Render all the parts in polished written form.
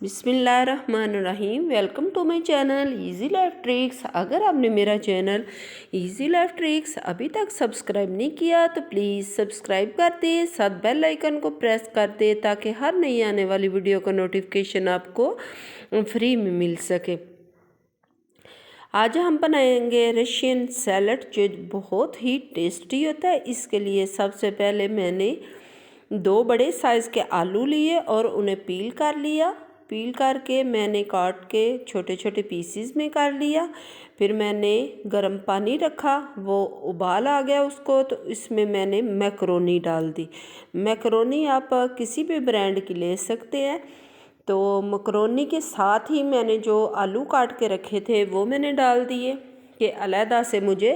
बिस्मिल्लाहिर्रहमानिर्रहीम। Welcome to my channel easy life tricks. अगर आपने मेरा चैनल इजी लाइफ ट्रिक्स अभी तक सब्सक्राइब नहीं किया तो प्लीज़ सब्सक्राइब कर दे, साथ बेल आइकन को प्रेस कर दे ताकि हर नई आने वाली वीडियो का नोटिफिकेशन आपको फ्री में मिल सके। आज हम बनाएंगे रशियन सैलड जो बहुत ही टेस्टी होता है। इसके लिए सबसे पहले मैंने 2 बड़े साइज़ के आलू लिए और उन्हें पील कर लिया। पील करके मैंने काट के छोटे छोटे पीसीज में कर लिया। फिर मैंने गर्म पानी रखा, वो उबाल आ गया उसको, तो इसमें मैंने मैकरोनी डाल दी। मैकरोनी आप किसी भी ब्रांड की ले सकते हैं। तो मैकरोनी के साथ ही मैंने जो आलू काट के रखे थे वो मैंने डाल दिए कि अलहदा से मुझे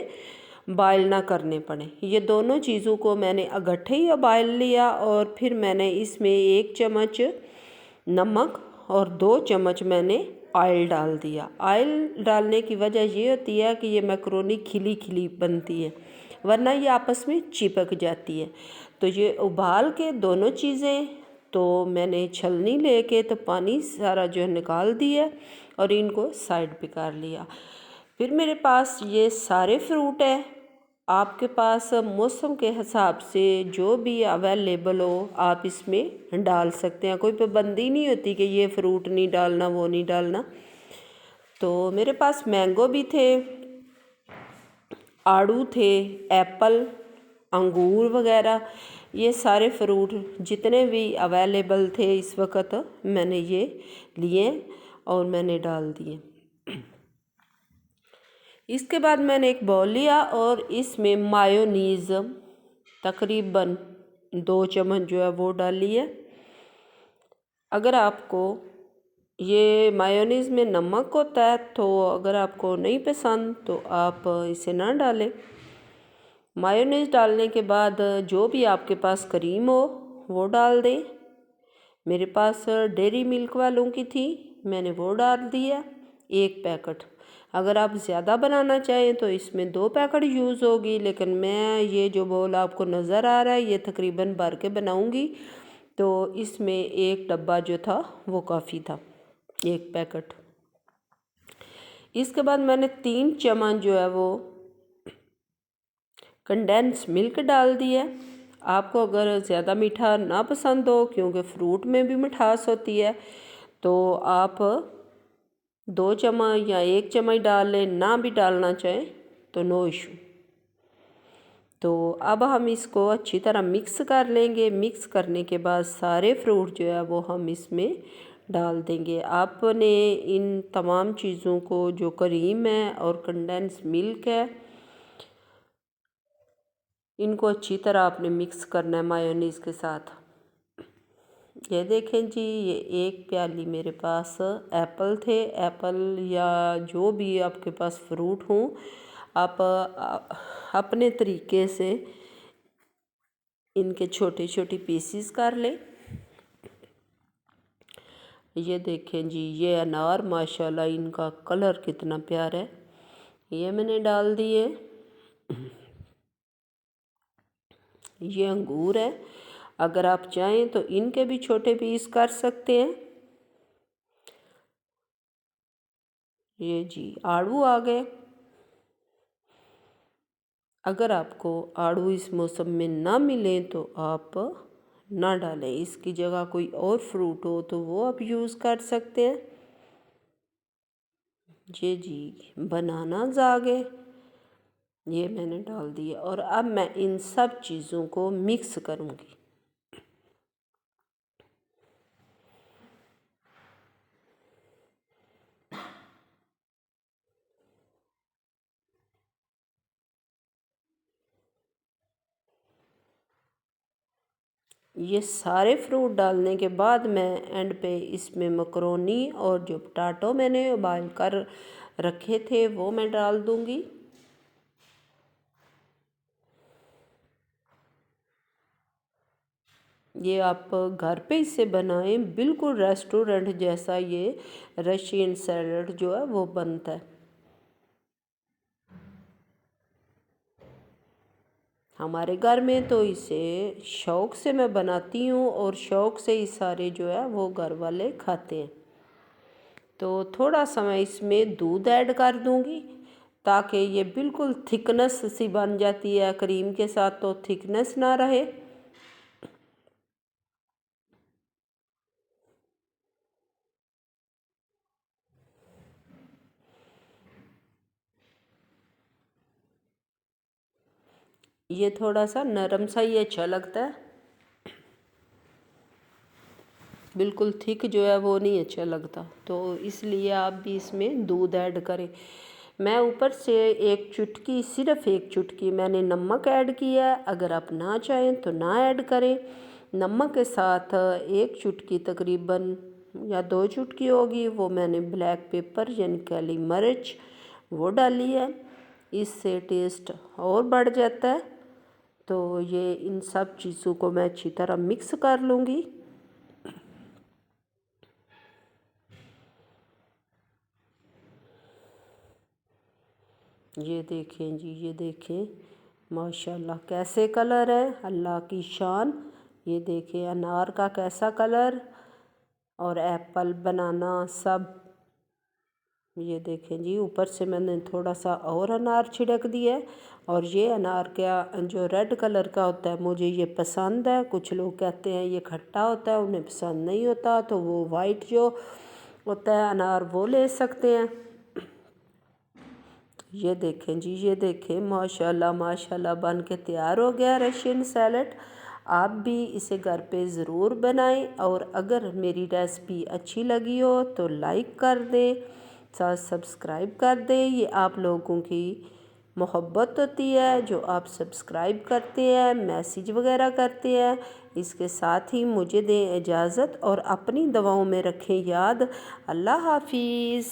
बॉयल ना करने पड़े। ये दोनों चीज़ों को मैंने इकट्ठे ही उबाल लिया और फिर मैंने इसमें 1 चम्मच नमक और 2 चम्मच मैंने ऑयल डाल दिया। ऑयल डालने की वजह ये होती है कि ये मैकरोनी खिली खिली बनती है, वरना ये आपस में चिपक जाती है। तो ये उबाल के दोनों चीज़ें तो मैंने छलनी लेके तो पानी सारा जो है निकाल दिया और इनको साइड पे कर लिया। फिर मेरे पास ये सारे फ्रूट है। आपके पास मौसम के हिसाब से जो भी अवेलेबल हो आप इसमें डाल सकते हैं। कोई पाबंदी नहीं होती कि ये फ्रूट नहीं डालना, वो नहीं डालना। तो मेरे पास मैंगो भी थे, आड़ू थे, एप्पल, अंगूर वगैरह, ये सारे फ्रूट जितने भी अवेलेबल थे इस वक्त मैंने ये लिए और मैंने डाल दिए। इसके बाद मैंने एक बाउल लिया और इसमें मायोनीज़ तकरीबन 2 चम्मच जो है वो डाली है। अगर आपको ये मायोनीज़ में नमक होता है तो अगर आपको नहीं पसंद तो आप इसे ना डालें। मायोनीज़ डालने के बाद जो भी आपके पास क्रीम हो वो डाल दें। मेरे पास डेयरी मिल्क वालों की थी, मैंने वो डाल दिया 1 पैकेट। अगर आप ज़्यादा बनाना चाहें तो इसमें 2 पैकेट यूज़ होगी, लेकिन मैं ये जो बोल आपको नज़र आ रहा है ये तकरीबन भर के बनाऊंगी, तो इसमें 1 डब्बा जो था वो काफ़ी था, 1 पैकेट। इसके बाद मैंने 3 चम्मच जो है वो कंडेंस मिल्क डाल दिया। आपको अगर ज़्यादा मीठा ना पसंद हो, क्योंकि फ्रूट में भी मिठास होती है, तो आप 2 चम्मच या 1 चम्मच डाल लें, ना भी डालना चाहें तो नो इशू। तो अब हम इसको अच्छी तरह मिक्स कर लेंगे। मिक्स करने के बाद सारे फ्रूट जो है वो हम इसमें डाल देंगे। आपने इन तमाम चीज़ों को, जो क्रीम है और कंडेंस मिल्क है, इनको अच्छी तरह आपने मिक्स करना है मायोनीज़ के साथ। ये देखें जी, ये 1 प्याली मेरे पास एप्पल थे। एप्पल या जो भी आपके पास फ्रूट हों, आप अपने तरीके से इनके छोटे छोटे पीसीस कर लें। ये देखें जी, ये अनार माशाल्लाह इनका कलर कितना प्यारा है, ये मैंने डाल दिए। ये अंगूर है, अगर आप चाहें तो इनके भी छोटे पीस कर सकते हैं। ये जी आड़ू आ गए। अगर आपको आड़ू इस मौसम में ना मिले तो आप ना डालें, इसकी जगह कोई और फ्रूट हो तो वो आप यूज़ कर सकते हैं। ये जी बनानास आ गए, ये मैंने डाल दिए और अब मैं इन सब चीज़ों को मिक्स करूँगी। ये सारे फ्रूट डालने के बाद मैं एंड पे इसमें मकरोनी और जो पोटैटो मैंने उबाल कर रखे थे वो मैं डाल दूँगी। ये आप घर पे इसे बनाएं, बिल्कुल रेस्टोरेंट जैसा ये रशियन सैलड जो है वो बनता है। हमारे घर में तो इसे शौक़ से मैं बनाती हूँ और शौक़ से ही सारे जो है वो घर वाले खाते हैं। तो थोड़ा सा मैं इसमें दूध ऐड कर दूंगी ताकि ये बिल्कुल थिकनेस सी बन जाती है क्रीम के साथ, तो थिकनेस ना रहे। ये थोड़ा सा नरम सा ही अच्छा लगता है, बिल्कुल थिक जो है वो नहीं अच्छा लगता, तो इसलिए आप भी इसमें दूध ऐड करें। मैं ऊपर से एक चुटकी, सिर्फ एक चुटकी मैंने नमक ऐड किया है, अगर आप ना चाहें तो ना ऐड करें। नमक के साथ एक चुटकी तकरीबन या 2 चुटकी होगी वो मैंने ब्लैक पेपर यानी काली मिर्च वो डाली है, इससे टेस्ट और बढ़ जाता है। तो ये इन सब चीज़ों को मैं अच्छी तरह मिक्स कर लूँगी। ये देखें जी, ये देखें माशाल्लाह कैसे कलर है, अल्लाह की शान। ये देखें अनार का कैसा कलर, और एप्पल बनाना सब। ये देखें जी, ऊपर से मैंने थोड़ा सा और अनार छिड़क दिया है। और ये अनार का जो रेड कलर का होता है मुझे ये पसंद है, कुछ लोग कहते हैं ये खट्टा होता है, उन्हें पसंद नहीं होता, तो वो वाइट जो होता है अनार वो ले सकते हैं। ये देखें जी, ये देखें माशाल्लाह माशाल्लाह बन के तैयार हो गया रशियन सैलड। आप भी इसे घर पे ज़रूर बनाएं, और अगर मेरी रेसिपी अच्छी लगी हो तो लाइक कर दें, साथ सब्सक्राइब कर दें। ये आप लोगों की मोहब्बत होती है जो आप सब्सक्राइब करते हैं, मैसेज वगैरह करते हैं। इसके साथ ही मुझे दें इजाज़त और अपनी दवाओं में रखें याद। अल्लाह हाफिज़।